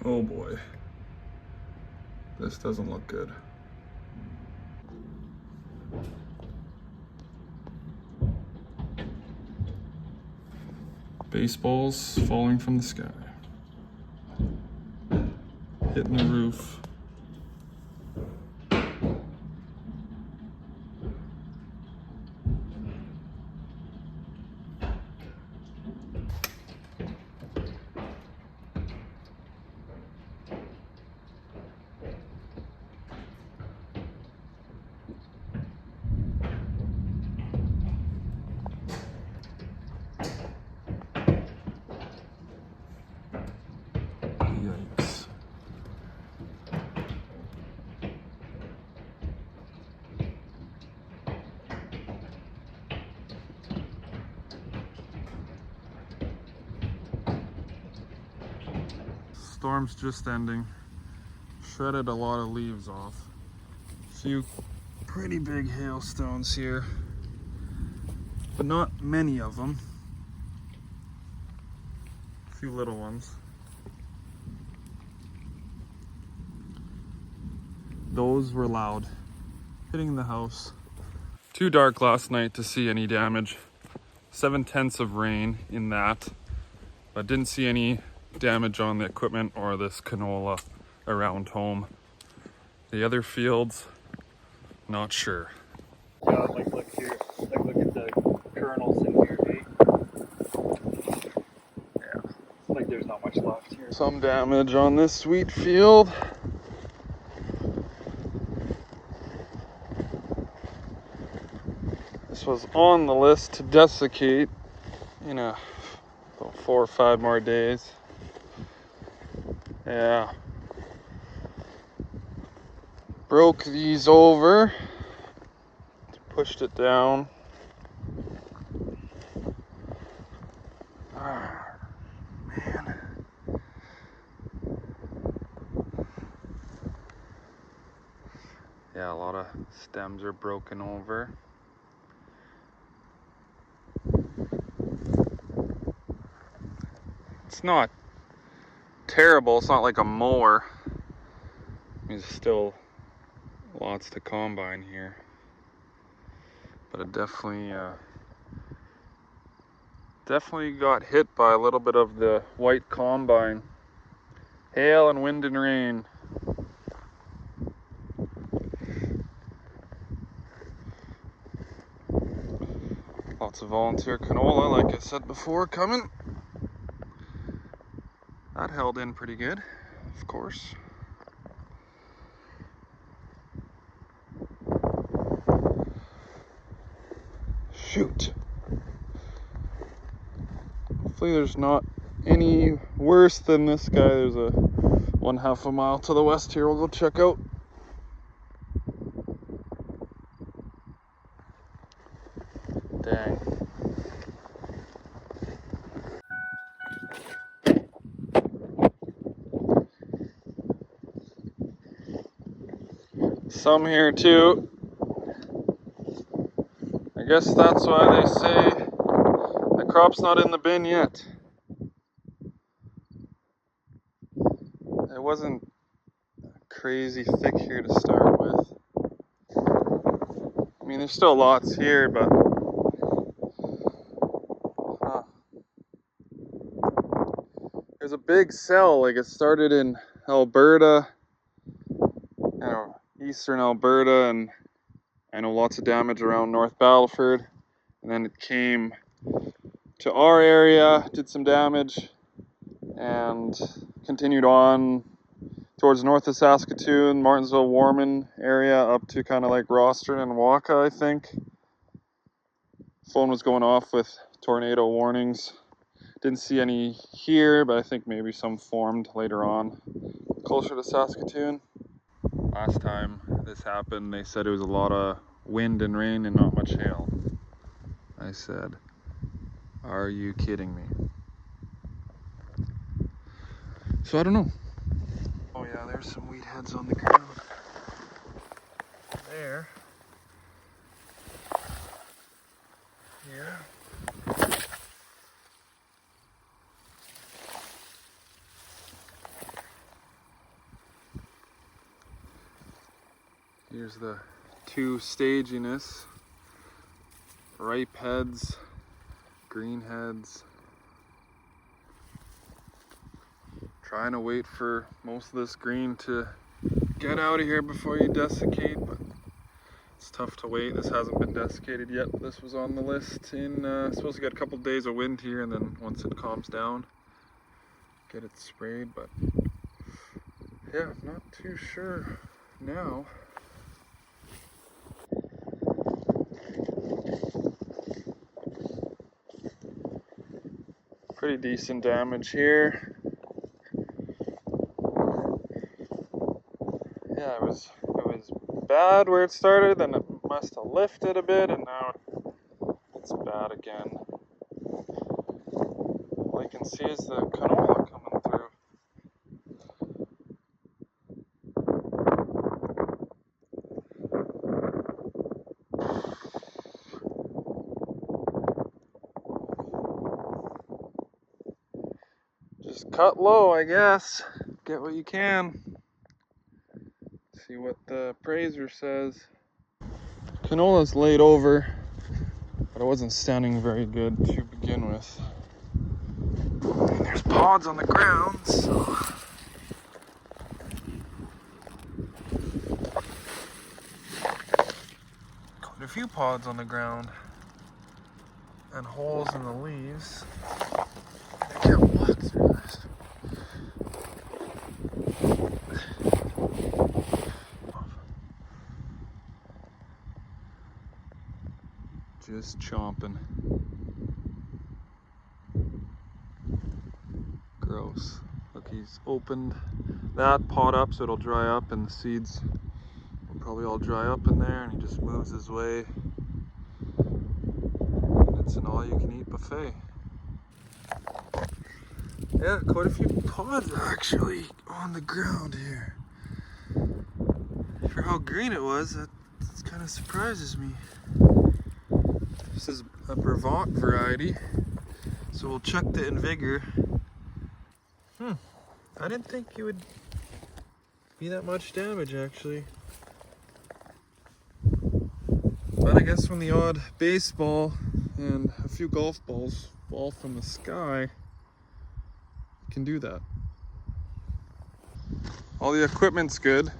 Oh boy. This doesn't look good. Baseballs falling from the sky. Hitting the roof. Yikes. Storm's just ending. Shredded a lot of leaves off. A few pretty big hailstones here, but not many of them. A few little ones. Those were loud, hitting the house. Too dark last night to see any damage. 7/10 of rain in that, but didn't see any damage on the equipment or this canola around home. The other fields, not sure. Yeah, like look here. Like look at the kernels in here, eh? Yeah. It's like there's not much left here. Some damage on this wheat field. This was on the list to desiccate in about 4 or 5 more days. Yeah. Broke these over. Pushed it down. Ah, man. Yeah, a lot of stems are broken over. It's not terrible. It's not like a mower. There's still lots to combine here. But it definitely got hit by a little bit of the white combine. Hail and wind and rain. Lots of volunteer canola, like I said before, coming. That held in pretty good, of course. Shoot. Hopefully there's not any worse than this guy. There's a 1/2 mile to the west here. We'll go check out. Dang. Some here too. I guess that's why they say the crop's not in the bin yet. It wasn't crazy thick here to start with. I mean, there's still lots here, but there's a big cell. Like, it started in Alberta, eastern Alberta, and I know lots of damage around North Battleford. And then it came to our area, did some damage, and continued on towards north of Saskatoon, Martinsville, Warman area, up to kind of like Rostron and Waka, I think. Phone was going off with tornado warnings. Didn't see any here, but I think maybe some formed later on, closer to Saskatoon. Last time this happened, they said it was a lot of wind and rain and not much hail. I said, are you kidding me? So I don't know. Oh yeah, there's some wheat heads on the ground. There. Here. Here's the two staginess. Ripe heads, green heads. Trying to wait for most of this green to get out of here before you desiccate, but it's tough to wait. This hasn't been desiccated yet. This was on the list in, supposed to get a couple days of wind here, and then once it calms down, get it sprayed, but yeah, not too sure now. Pretty decent damage here. Yeah, it was bad where it started, then it must have lifted a bit, and now it's bad again. All I can see is the canola coming through. Just cut low, I guess. Get what you can. See what the appraiser says. Canola's laid over, but it wasn't standing very good to begin with. And there's pods on the ground, so quite a few pods on the ground and holes in the leaves. I can't walk through this. Just chomping. Gross. Look, he's opened that pot up so it'll dry up, and the seeds will probably all dry up in there, and he just moves his way. And it's an all-you-can-eat buffet. Yeah, quite a few pods actually on the ground here. For how green it was, that kind of surprises me. This is a Brevant variety, so we'll check the Invigor. I didn't think it would be that much damage actually. But I guess when the odd baseball and a few golf balls fall from the sky, you can do that. All the equipment's good.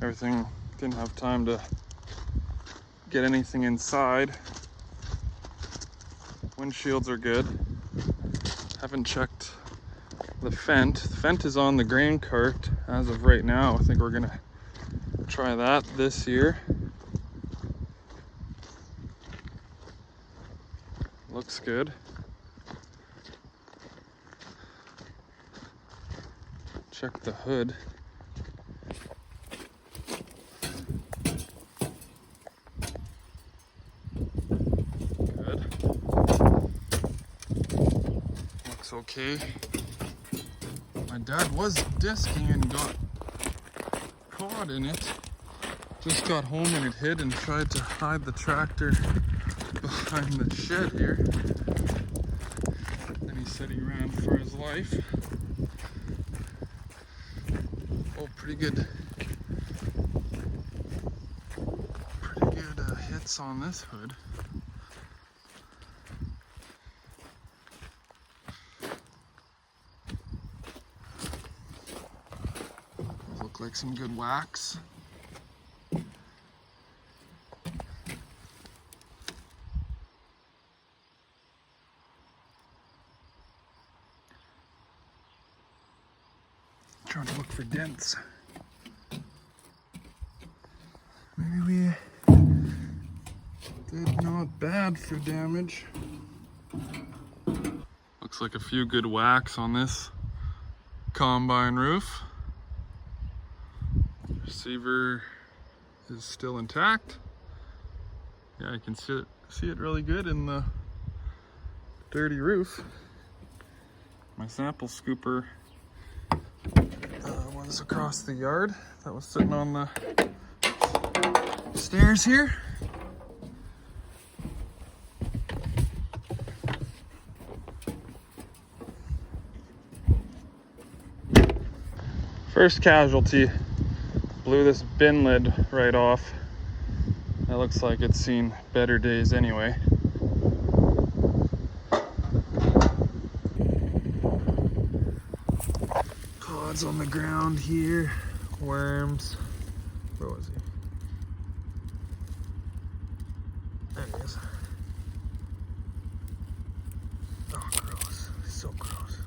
Everything, didn't have time to get anything inside. Windshields are good. Haven't checked the Fent. The Fent is on the grain cart as of right now. I think we're gonna try that this year. Looks good. Check the hood. Good. Looks okay. My dad was disking and got caught in it. Just got home and it hid and tried to hide the tractor behind the shed here. Then he said he ran for his life. Oh, pretty good hits on this hood. Look like some good wax. Trying to look for dents. Maybe we did not bad for damage. Looks like a few good whacks on this combine roof. Receiver is still intact. Yeah, I can see it really good in the dirty roof. My sample scooper was across the yard. That was sitting on the stairs here. First casualty Blew this bin lid right off. That looks like it's seen better days anyway. Pods on the ground here, worms. Where was he? There he is. Oh, gross. So gross.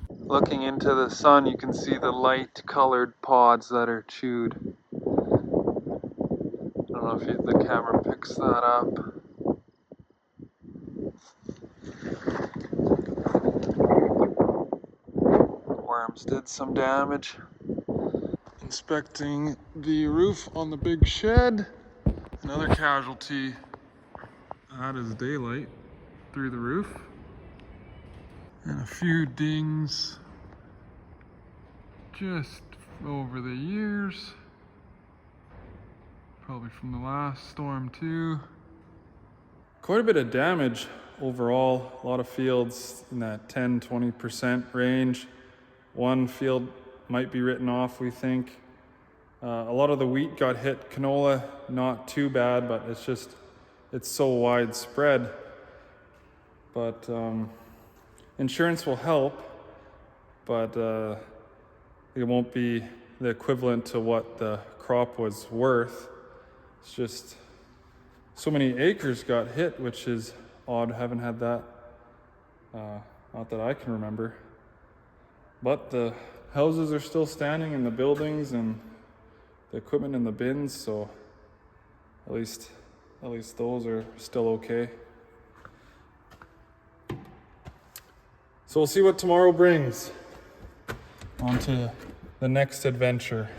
Looking into the sun, you can see the light colored pods that are chewed. I don't know if the camera picks that up. Worms did some damage. Inspecting the roof on the big shed. Another casualty. That is daylight through the roof. And a few dings just over the years. Probably from the last storm too. Quite a bit of damage overall. A lot of fields in that 10-20% range. One field might be written off, we think. A lot of the wheat got hit. Canola, not too bad, but it's so widespread. But insurance will help, but it won't be the equivalent to what the crop was worth. It's just so many acres got hit, which is odd. Haven't had that, not that I can remember. But the houses are still standing and the buildings and the equipment in the bins, so at least those are still okay. So we'll see what tomorrow brings. On to the next adventure.